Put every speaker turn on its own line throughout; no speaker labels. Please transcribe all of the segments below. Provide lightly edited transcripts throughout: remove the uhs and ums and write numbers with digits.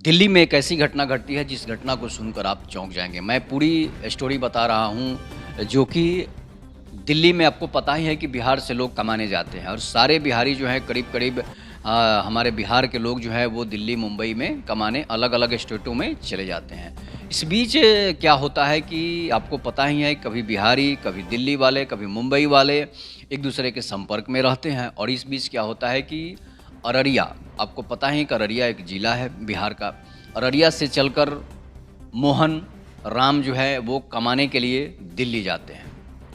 दिल्ली में एक ऐसी घटना घटती है जिस घटना को सुनकर आप चौंक जाएँगे। मैं पूरी स्टोरी बता रहा हूँ जो कि दिल्ली में आपको पता ही है कि बिहार से लोग कमाने जाते हैं और सारे बिहारी जो हैं करीब-करीब हमारे बिहार के लोग जो हैं वो दिल्ली, मुंबई में कमाने अलग-अलग स्टेटों में चले जाते हैं। इस बीच क्या होता है कि आपको पता ही है कभी बिहारी, कभी दिल्ली वाले, कभी मुंबई वाले एक-दूसरे के संपर्क में रहते हैं और इस बीच क्या होता है कि अररिया, आपको पता ही है कि अररिया एक ज़िला है बिहार का। अररिया से चलकर मोहन राम जो है वो कमाने के लिए दिल्ली जाते हैं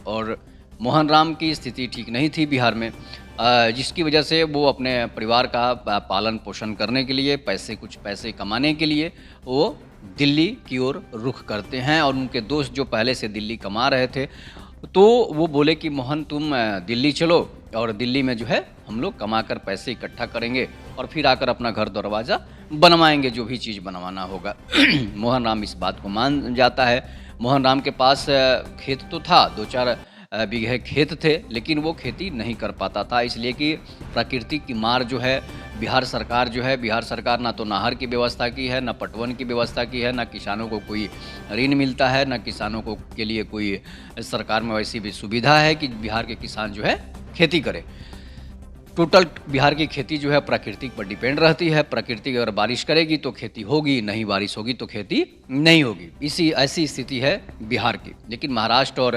और मोहन राम की स्थिति ठीक नहीं थी बिहार में जिसकी वजह से वो अपने परिवार का पालन पोषण करने के लिए कुछ पैसे कमाने के लिए वो दिल्ली की ओर रुख करते हैं और उनके दोस्त जो पहले से दिल्ली कमा रहे थे तो वो बोले कि मोहन तुम दिल्ली चलो और दिल्ली में जो है हम लोग कमा कर पैसे इकट्ठा करेंगे और फिर आकर अपना घर दरवाज़ा बनवाएंगे जो भी चीज़ बनवाना होगा। मोहन राम इस बात को मान जाता है। मोहन राम के पास खेत तो था, 2-4 बीघे खेत थे, लेकिन वो खेती नहीं कर पाता था इसलिए कि प्रकृति की मार जो है बिहार सरकार ना तो नहर की व्यवस्था की है, ना पटवन की व्यवस्था की है, ना किसानों को कोई ऋण मिलता है, ना किसानों को के लिए कोई सरकार में वैसी भी सुविधा है कि बिहार के किसान जो है खेती करे। टोटल बिहार की खेती जो है प्रकृति पर डिपेंड रहती है। प्रकृति अगर बारिश करेगी तो खेती होगी, नहीं बारिश होगी तो खेती नहीं होगी। ऐसी स्थिति है बिहार की। लेकिन महाराष्ट्र और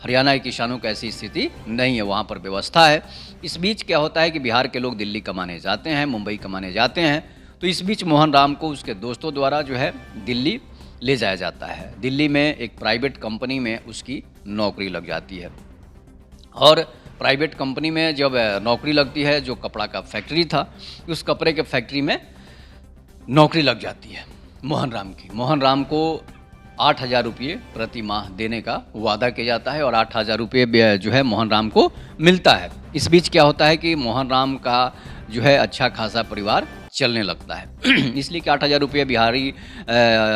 हरियाणा के किसानों की ऐसी स्थिति नहीं है, वहाँ पर व्यवस्था है। इस बीच क्या होता है कि बिहार के लोग दिल्ली कमाने जाते हैं, मुंबई कमाने जाते हैं, तो इस बीच मोहन राम को उसके दोस्तों द्वारा जो है दिल्ली ले जाया जाता है। दिल्ली में एक प्राइवेट कंपनी में उसकी नौकरी लग जाती है और प्राइवेट कंपनी में जब नौकरी लगती है, जो कपड़ा का फैक्ट्री था, उस कपड़े के फैक्ट्री में नौकरी लग जाती है मोहन राम की। मोहन राम को 8,000 रुपये प्रति माह देने का वादा किया जाता है और 8,000 रुपये जो है मोहन राम को मिलता है। इस बीच क्या होता है कि मोहन राम का जो है अच्छा खासा परिवार चलने लगता है। इसलिए कि 8,000 रुपये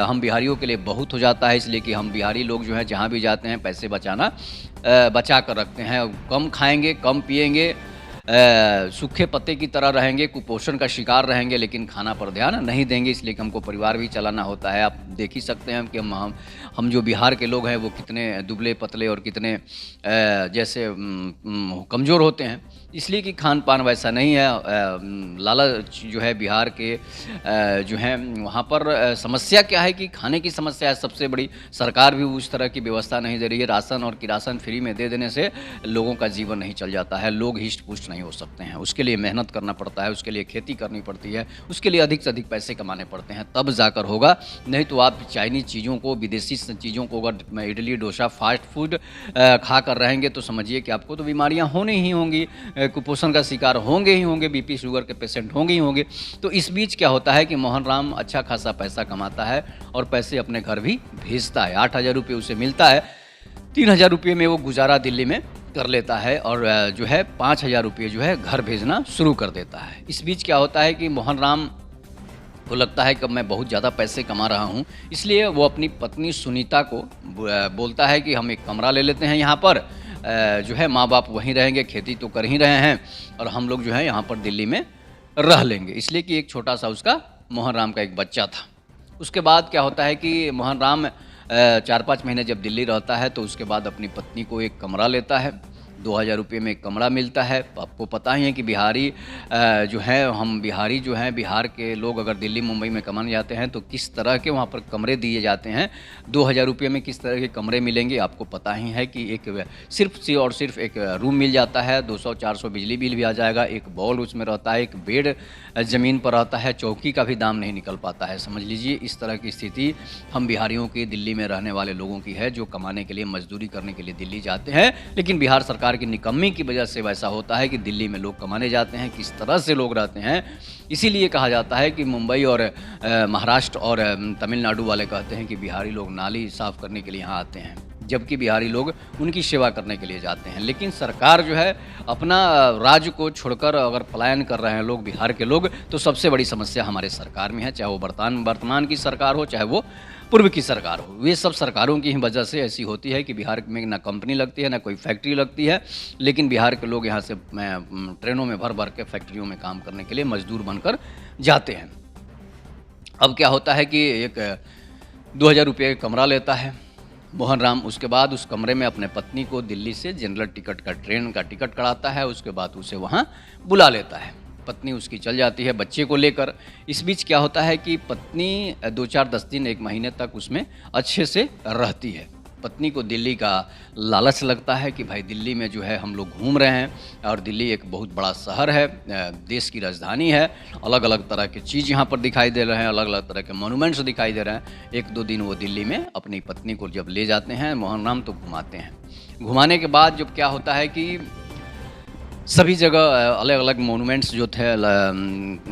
हम बिहारियों के लिए बहुत हो जाता है, इसलिए कि हम बिहारी लोग जो है जहाँ भी जाते हैं पैसे बचा कर रखते हैं। कम खाएंगे, कम पिएंगे, सूखे पत्ते की तरह रहेंगे, कुपोषण का शिकार रहेंगे, लेकिन खाना पर ध्यान नहीं देंगे, इसलिए कि हमको परिवार भी चलाना होता है। आप देख ही सकते हैं कि हम जो बिहार के लोग हैं वो कितने दुबले पतले और कितने जैसे कमज़ोर होते हैं, इसलिए कि खान पान वैसा नहीं है। लालच जो है बिहार के जो हैं वहाँ पर समस्या क्या है कि खाने की समस्या है सबसे बड़ी। सरकार भी उस तरह की व्यवस्था नहीं दे रही है। राशन और किरासन फ्री में दे देने से लोगों का जीवन नहीं चल जाता है, लोग हिष्ट पुष्ट नहीं हो सकते हैं। उसके लिए मेहनत करना पड़ता है, उसके लिए खेती करनी पड़ती है, उसके लिए अधिक से अधिक पैसे कमाने पड़ते हैं, तब जाकर होगा। नहीं तो आप चाइनीज़ चीज़ों को, विदेशी चीज़ों को अगर इडली डोसा फास्ट फूड खा कर रहेंगे तो समझिए कि आपको तो बीमारियाँ होनी ही होंगी, कुपोषण का शिकार होंगे ही होंगे, बीपी शुगर के पेशेंट होंगे ही होंगे। तो इस बीच क्या होता है कि मोहन राम अच्छा खासा पैसा कमाता है और पैसे अपने घर भी भेजता है। 8,000 रुपये उसे मिलता है, 3,000 रुपये में वो गुजारा दिल्ली में कर लेता है और जो है 5,000 रुपये जो है घर भेजना शुरू कर देता है। इस बीच क्या होता है कि मोहन राम को लगता है कि मैं बहुत ज़्यादा पैसे कमा रहा हूँ, इसलिए वो अपनी पत्नी सुनीता को बोलता है कि हम एक कमरा ले लेते हैं यहाँ पर, जो है माँ बाप वहीं रहेंगे, खेती तो कर ही रहे हैं और हम लोग जो है यहाँ पर दिल्ली में रह लेंगे। इसलिए कि एक छोटा सा उसका मोहन राम का एक बच्चा था। उसके बाद क्या होता है कि मोहन राम 4-5 महीने जब दिल्ली रहता है तो उसके बाद अपनी पत्नी को एक कमरा लेता है। 2,000 रुपये में एक कमरा मिलता है। आपको पता ही है कि हम बिहारी जो हैं, बिहार के लोग अगर दिल्ली मुंबई में कमाने जाते हैं तो किस तरह के वहाँ पर कमरे दिए जाते हैं। 2,000 रुपये में किस तरह के कमरे मिलेंगे आपको पता ही है कि सिर्फ एक रूम मिल जाता है, 200-400 बिजली बिल भी आ जाएगा, एक बॉल उसमें रहता है, एक बेड ज़मीन पर रहता है, चौकी का भी दाम नहीं निकल पाता है। समझ लीजिए इस तरह की स्थिति हम बिहारियों की, दिल्ली में रहने वाले लोगों की है, जो कमाने के लिए, मजदूरी करने के लिए दिल्ली जाते हैं। लेकिन बिहार सरकार की निकम्मी की वजह से वैसा होता है कि दिल्ली में लोग कमाने जाते हैं, किस तरह से लोग रहते हैं। इसीलिए कहा जाता है कि मुंबई और महाराष्ट्र और तमिलनाडु वाले कहते हैं कि बिहारी लोग नाली साफ़ करने के लिए यहाँ आते हैं, जबकि बिहारी लोग उनकी सेवा करने के लिए जाते हैं। लेकिन सरकार जो है अपना राज्य को छोड़कर अगर पलायन कर रहे हैं लोग, बिहार के लोग, तो सबसे बड़ी समस्या हमारे सरकार में है, चाहे वो वर्तमान की सरकार हो, चाहे वो पूर्व की सरकार हो। ये सब सरकारों की ही वजह से ऐसी होती है कि बिहार में ना कंपनी लगती है, ना कोई फैक्ट्री लगती है, लेकिन बिहार के लोग यहाँ से ट्रेनों में भर भर के फैक्ट्रियों में काम करने के लिए मजदूर बनकर जाते हैं। अब क्या होता है कि एक 2000 रुपये का कमरा लेता है मोहन राम। उसके बाद उस कमरे में अपने पत्नी को दिल्ली से जनरल टिकट का, ट्रेन का टिकट कराता है। उसके बाद उसे वहाँ बुला लेता है। पत्नी उसकी चल जाती है बच्चे को लेकर। इस बीच क्या होता है कि पत्नी 2-4-10 दिन 1 महीने तक उसमें अच्छे से रहती है। पत्नी को दिल्ली का लालच लगता है कि भाई दिल्ली में जो है हम लोग घूम रहे हैं और दिल्ली एक बहुत बड़ा शहर है, देश की राजधानी है, अलग अलग तरह की चीज़ यहाँ पर दिखाई दे रहे हैं, अलग अलग तरह के मोनूमेंट्स दिखाई दे रहे हैं। 1-2 दिन वो दिल्ली में अपनी पत्नी को जब ले जाते हैं मोहन राम तो घुमाते हैं। घुमाने के बाद जब क्या होता है कि सभी जगह अलग अलग मोनूमेंट्स जो थे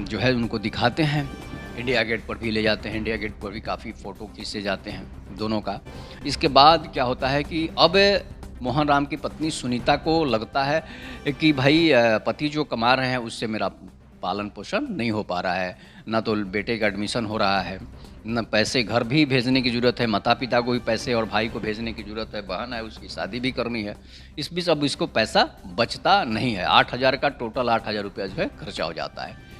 जो है उनको दिखाते हैं। इंडिया गेट पर भी ले जाते हैं, इंडिया गेट पर भी काफ़ी फ़ोटो खींचे जाते हैं दोनों का। इसके बाद क्या होता है कि अब मोहन राम की पत्नी सुनीता को लगता है कि भाई पति जो कमा रहे हैं उससे मेरा पालन पोषण नहीं हो पा रहा है, ना तो बेटे का एडमिशन हो रहा है, न पैसे घर भी भेजने की ज़रूरत है, माता पिता को भी पैसे और भाई को भेजने की ज़रूरत है, बहन है उसकी शादी भी करनी है। इस बीच अब इसको पैसा बचता नहीं है। 8000 का टोटल 8000 रुपया जो है खर्चा हो जाता है।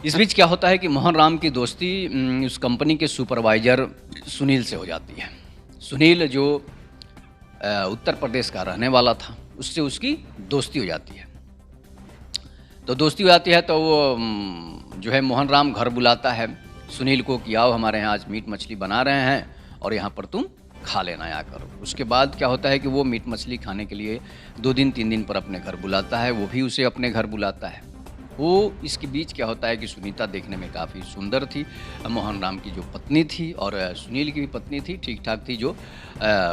इस बीच क्या होता है कि मोहन राम की दोस्ती उस कंपनी के सुपरवाइज़र सुनील से हो जाती है। सुनील जो उत्तर प्रदेश का रहने वाला था, उससे उसकी दोस्ती हो जाती है। तो दोस्ती हो जाती है तो वो जो है मोहन राम घर बुलाता है सुनील को कि आओ हमारे यहाँ आज मीट मछली बना रहे हैं और यहाँ पर तुम खा लेना आकर। उसके बाद क्या होता है कि वो मीट मछली खाने के लिए 2 दिन 3 दिन पर अपने घर बुलाता है, वो भी उसे अपने घर बुलाता है। वो इसके बीच क्या होता है कि सुनीता देखने में काफ़ी सुंदर थी, मोहन राम की जो पत्नी थी और सुनील की भी पत्नी थी, ठीक ठाक थी, जो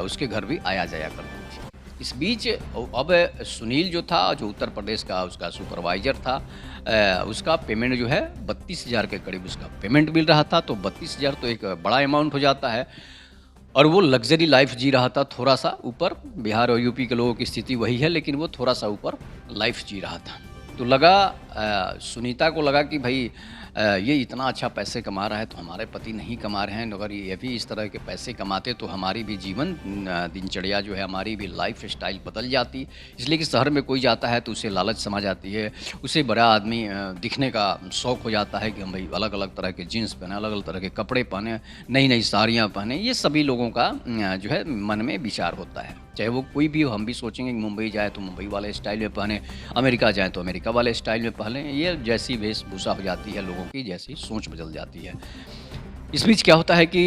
उसके घर भी आया जाया करती थी। इस बीच अब सुनील जो था, जो उत्तर प्रदेश का उसका सुपरवाइज़र था, उसका पेमेंट जो है 32,000 के करीब उसका पेमेंट मिल रहा था। तो 32,000 तो एक बड़ा अमाउंट हो जाता है और वो लग्जरी लाइफ जी रहा था, थोड़ा सा ऊपर। बिहार और यूपी के लोगों की स्थिति वही है, लेकिन वो थोड़ा सा ऊपर लाइफ जी रहा था। तो लगा सुनीता को लगा कि भाई ये इतना अच्छा पैसे कमा रहा है तो हमारे पति नहीं कमा रहे हैं, अगर ये भी इस तरह के पैसे कमाते तो हमारी भी जीवन दिनचर्या जो है, हमारी भी लाइफ स्टाइल बदल जाती। इसलिए कि शहर में कोई जाता है तो उसे लालच समा जाती है, उसे बड़ा आदमी दिखने का शौक़ हो जाता है कि हम भाई अलग अलग तरह के जीन्स पहने, अलग अलग तरह के कपड़े पहने, नई नई साड़ियाँ पहने। ये सभी लोगों का जो है मन में विचार होता है, चाहे वो कोई भी हो। हम भी सोचेंगे कि मुंबई जाए तो मुंबई वाले स्टाइल में पहने, अमेरिका जाए तो अमेरिका वाले स्टाइल में पहने। ये जैसी वेशभूषा हो जाती है, लोगों की जैसी सोच बदल जाती है। इस बीच क्या होता है कि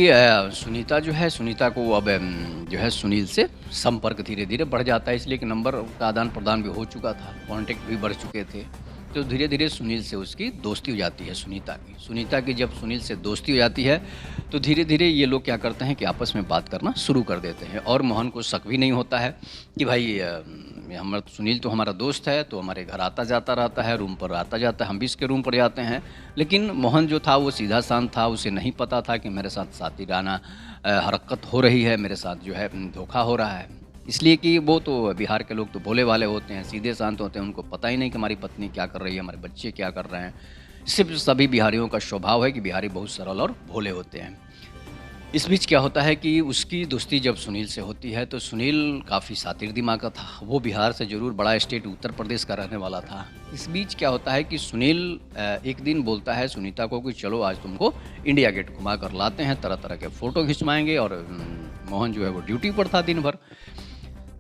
सुनीता जो है, सुनीता को अब जो है सुनील से संपर्क धीरे धीरे बढ़ जाता है, इसलिए कि नंबर का आदान प्रदान भी हो चुका था, कॉन्टेक्ट भी बढ़ चुके थे। तो धीरे धीरे सुनील से उसकी दोस्ती हो जाती है सुनीता की जब सुनील से दोस्ती हो जाती है तो धीरे धीरे ये लोग क्या करते हैं कि आपस में बात करना शुरू कर देते हैं। और मोहन को शक भी नहीं होता है कि भाई हमारा सुनील तो हमारा दोस्त है, तो हमारे घर आता जाता रहता है, रूम पर आता जाता है, हम भी इसके रूम पर जाते हैं। लेकिन मोहन जो था वो सीधा शांत था, उसे नहीं पता था कि मेरे साथ साथीराना हरकत हो रही है, मेरे साथ जो है धोखा हो रहा है। इसलिए कि वो तो बिहार के लोग तो भोले वाले होते हैं, सीधे शांत होते हैं, उनको पता ही नहीं कि हमारी पत्नी क्या कर रही है, हमारे बच्चे क्या कर रहे हैं। सिर्फ सभी बिहारियों का स्वभाव है कि बिहारी बहुत सरल और भोले होते हैं। इस बीच क्या होता है कि उसकी दोस्ती जब सुनील से होती है तो सुनील काफ़ी शातिर दिमाग का था, वो बिहार से ज़रूर बड़ा स्टेट उत्तर प्रदेश का रहने वाला था। इस बीच क्या होता है कि सुनील एक दिन बोलता है सुनीता को कि चलो आज तुमको इंडिया गेट घुमा कर लाते हैं, तरह तरह के फ़ोटो खिंचवाएंगे। और मोहन जो है वो ड्यूटी पर था दिन भर।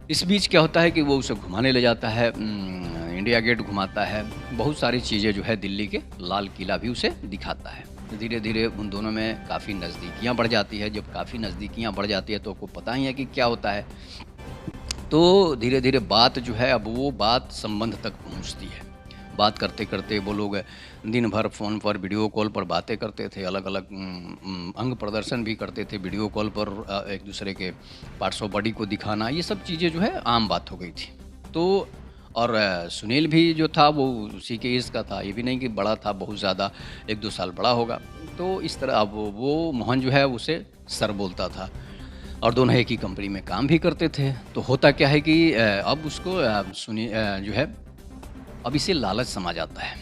इस बीच क्या होता है कि वो उसे घुमाने ले जाता है, इंडिया गेट घुमाता है, बहुत सारी चीज़ें जो है दिल्ली के लाल किला भी उसे दिखाता है। तो धीरे धीरे उन दोनों में काफ़ी नज़दीकियाँ बढ़ जाती है। जब काफ़ी नज़दीकियाँ बढ़ जाती है तो आपको पता ही है कि क्या होता है। तो धीरे धीरे बात जो है, अब वो बात संबंध तक पहुँचती है। बात करते करते वो लोग दिन भर फ़ोन पर वीडियो कॉल पर बातें करते थे, अलग अलग अंग प्रदर्शन भी करते थे वीडियो कॉल पर, एक दूसरे के पार्ट्स ऑफ बॉडी को दिखाना, ये सब चीज़ें जो है आम बात हो गई थी। तो और सुनील भी जो था वो उसी के एज का था, ये भी नहीं कि बड़ा था बहुत ज़्यादा, 1-2 साल बड़ा होगा। तो इस तरह अब वो मोहन जो है उसे सर बोलता था और दोनों एक ही कंपनी में काम भी करते थे। तो होता क्या है कि अब उसको जो है अब इसे लालच समा जाता है।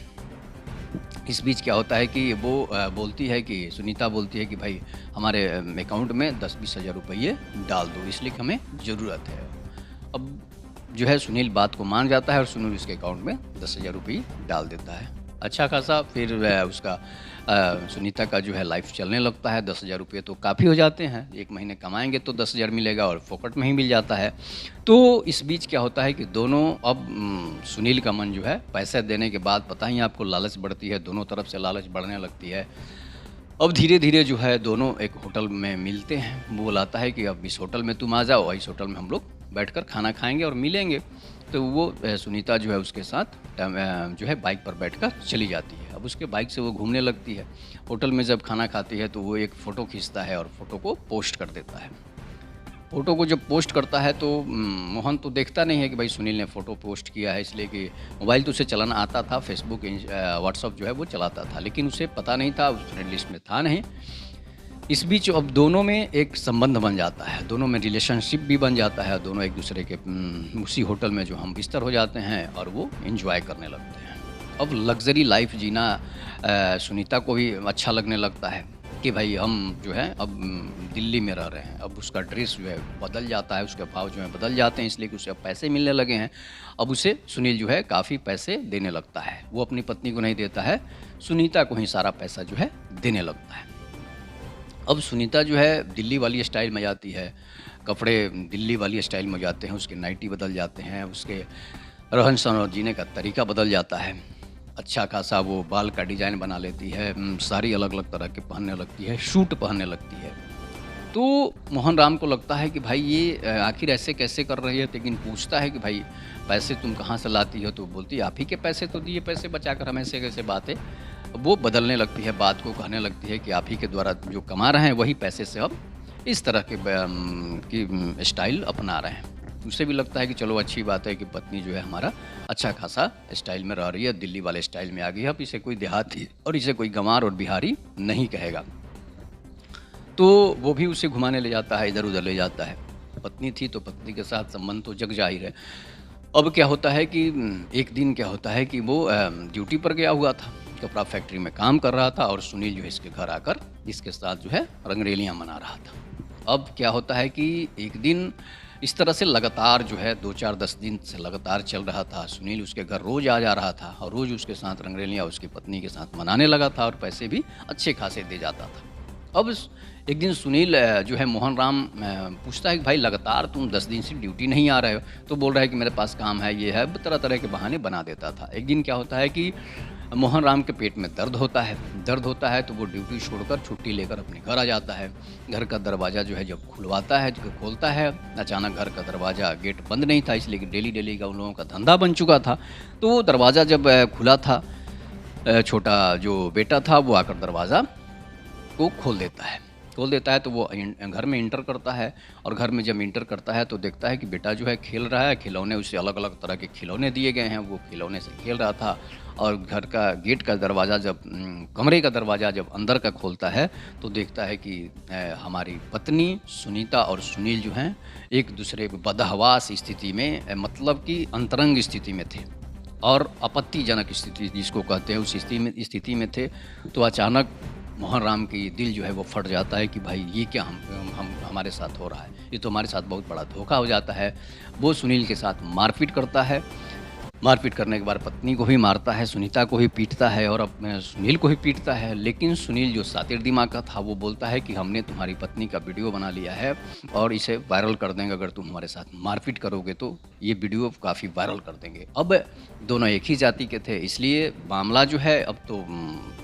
इस बीच क्या होता है कि वो बोलती है कि सुनीता बोलती है कि भाई हमारे अकाउंट में 10-20 हज़ार रुपये डाल दो, इसलिए कि हमें ज़रूरत है। अब जो है सुनील बात को मान जाता है और सुनील उसके अकाउंट में 10,000 रुपये डाल देता है। अच्छा खासा फिर उसका सुनीता का जो है लाइफ चलने लगता है। 10,000 रुपये तो काफ़ी हो जाते हैं, 1 महीने कमाएँगे तो 10,000 मिलेगा और फोकट में ही मिल जाता है। तो इस बीच क्या होता है कि दोनों अब सुनील का मन जो है पैसे देने के बाद पता ही आपको लालच बढ़ती है, दोनों तरफ से लालच बढ़ने लगती है। अब धीरे-धीरे जो है दोनों एक होटल में मिलते हैं। वो बुलाता है कि अब इस होटल में तुम आ जाओ, इस होटल में हम लोग बैठकर खाना खाएँगे और मिलेंगे। तो वो सुनीता जो है उसके साथ जो है बाइक पर बैठकर चली जाती है। अब उसके बाइक से वो घूमने लगती है। होटल में जब खाना खाती है तो वो एक फ़ोटो खींचता है और फ़ोटो को पोस्ट कर देता है। फ़ोटो को जब पोस्ट करता है तो मोहन तो देखता नहीं है कि भाई सुनील ने फ़ोटो पोस्ट किया है, इसलिए कि मोबाइल तो उसे चलाना आता था, फ़ेसबुक व्हाट्सअप जो है वो चलाता था, लेकिन उसे पता नहीं था, उस फ्रेंड लिस्ट में था नहीं। इस बीच अब दोनों में एक संबंध बन जाता है, दोनों में रिलेशनशिप भी बन जाता है, दोनों एक दूसरे के उसी होटल में जो हम बिस्तर हो जाते हैं और वो एंजॉय करने लगते हैं। अब लग्ज़री लाइफ़ जीना सुनीता को भी अच्छा लगने लगता है कि भाई हम जो है अब दिल्ली में रह रहे हैं। अब उसका ड्रेस जो है बदल जाता है, उसके भाव जो है बदल जाते हैं, इसलिए कि उसे अब पैसे मिलने लगे हैं। अब उसे सुनील जो है काफ़ी पैसे देने लगता है। वो अपनी पत्नी को नहीं देता है, सुनीता को ही सारा पैसा जो है देने लगता है। अब सुनीता जो है दिल्ली वाली स्टाइल में जाती है, कपड़े दिल्ली वाली स्टाइल में जाते हैं, उसके नाइटी बदल जाते हैं, उसके रहन-सहन और जीने का तरीका बदल जाता है। अच्छा खासा वो बाल का डिज़ाइन बना लेती है, साड़ी अलग-अलग तरह के पहनने लगती है, सूट पहनने लगती है। तो मोहन राम को लगता है कि भाई ये आखिर ऐसे कैसे कर रही है? लेकिन पूछता है कि भाई पैसे तुम कहाँ से लाती हो? तो बोलती है आप ही के पैसे तो दिए, पैसे बचाकर हम ऐसे कैसे बात है? वो बदलने लगती है बात को, कहने लगती है कि आप ही के द्वारा जो कमा रहे हैं वही पैसे से अब इस तरह के स्टाइल अपना रहे हैं। उसे भी लगता है कि चलो अच्छी बात है कि पत्नी जो है हमारा अच्छा खासा स्टाइल में रह रही है, दिल्ली वाले स्टाइल में आ गई है, अब इसे कोई देहाती और इसे कोई गँवार और बिहारी नहीं कहेगा। तो वो भी उसे घुमाने ले जाता है, इधर-उधर ले जाता है। पत्नी थी तो पत्नी के साथ संबंध तो जग ज़ाहिर है। अब क्या होता है कि एक दिन क्या होता है कि वो ड्यूटी पर गया हुआ था, कपड़ा फैक्ट्री में काम कर रहा था और सुनील जो है इसके घर आकर इसके साथ जो है रंगरेलियाँ मना रहा था। अब क्या होता है कि एक दिन इस तरह से लगातार जो है 2-4-10 दिन से लगातार चल रहा था। सुनील उसके घर रोज़ आ जा रहा था और रोज़ उसके साथ रंगरेलियाँ उसकी पत्नी के साथ मनाने लगा था और पैसे भी अच्छे खासे दे जाता था। अब एक दिन सुनील जो है मोहन राम पूछता है कि भाई लगातार तुम 10 दिन से ड्यूटी नहीं आ रहे हो। तो बोल रहा है कि मेरे पास काम है, ये है, तरह तरह के बहाने बना देता था। एक दिन क्या होता है कि मोहन राम के पेट में दर्द होता है तो वो ड्यूटी छोड़कर छुट्टी लेकर अपने घर आ जाता है। घर का दरवाज़ा जो है जब खुलवाता है, जब खोलता है, अचानक घर का दरवाज़ा, गेट बंद नहीं था, इसलिए कि डेली का उन लोगों का धंधा बन चुका था। तो वो दरवाज़ा जब खुला था, छोटा जो बेटा था वो आकर दरवाज़ा को खोल देता है तो वो घर में इंटर करता है और घर में जब इंटर करता है तो देखता है कि बेटा जो है खेल रहा है, खिलौने उसे अलग-अलग तरह के खिलौने दिए गए हैं, वो खिलौने से खेल रहा था। और घर का गेट का दरवाज़ा जब कमरे का दरवाज़ा जब अंदर का खोलता है तो देखता है कि हमारी पत्नी सुनीता और सुनील जो हैं एक दूसरे बदहवास स्थिति में, मतलब कि अंतरंग स्थिति में थे और आपत्तिजनक स्थिति जिसको कहते हैं उस स्थिति में थे। तो अचानक मोहन राम की दिल जो है वो फट जाता है कि भाई ये क्या हम हमारे साथ हो रहा है, ये तो हमारे साथ बहुत बड़ा धोखा हो जाता है। वो सुनील के साथ मारपीट करता है, मारपीट करने के बाद पत्नी को भी मारता है, सुनीता को भी पीटता है और सुनील को भी पीटता है। लेकिन सुनील जो सातिर दिमाग का था वो बोलता है कि हमने तुम्हारी पत्नी का वीडियो बना लिया है और इसे वायरल कर देंगे, अगर तुम हमारे साथ मारपीट करोगे तो ये वीडियो काफ़ी वायरल कर देंगे। अब दोनों एक ही जाति के थे, इसलिए मामला जो है अब तो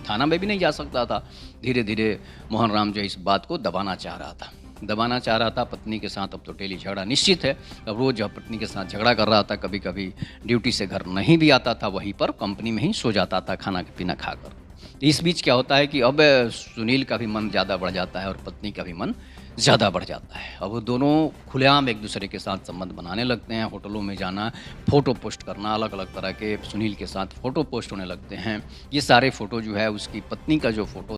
थाना में भी नहीं जा सकता था। धीरे-धीरे मोहन राम जो है इस बात को दबाना चाह रहा था पत्नी के साथ। अब तो डेली झगड़ा निश्चित है, अब रोज़ जब पत्नी के साथ झगड़ा कर रहा था, कभी-कभी ड्यूटी से घर नहीं भी आता था, वहीं पर कंपनी में ही सो जाता था खाना पीना खाकर। इस बीच क्या होता है कि अब सुनील का भी मन ज़्यादा बढ़ जाता है और पत्नी का भी मन ज़्यादा बढ़ जाता है। अब वो दोनों खुलेआम एक दूसरे के साथ संबंध बनाने लगते हैं, होटलों में जाना, फ़ोटो पोस्ट करना, अलग-अलग तरह के सुनील के साथ फ़ोटो पोस्ट होने लगते हैं। ये सारे फ़ोटो जो है उसकी पत्नी का जो फ़ोटो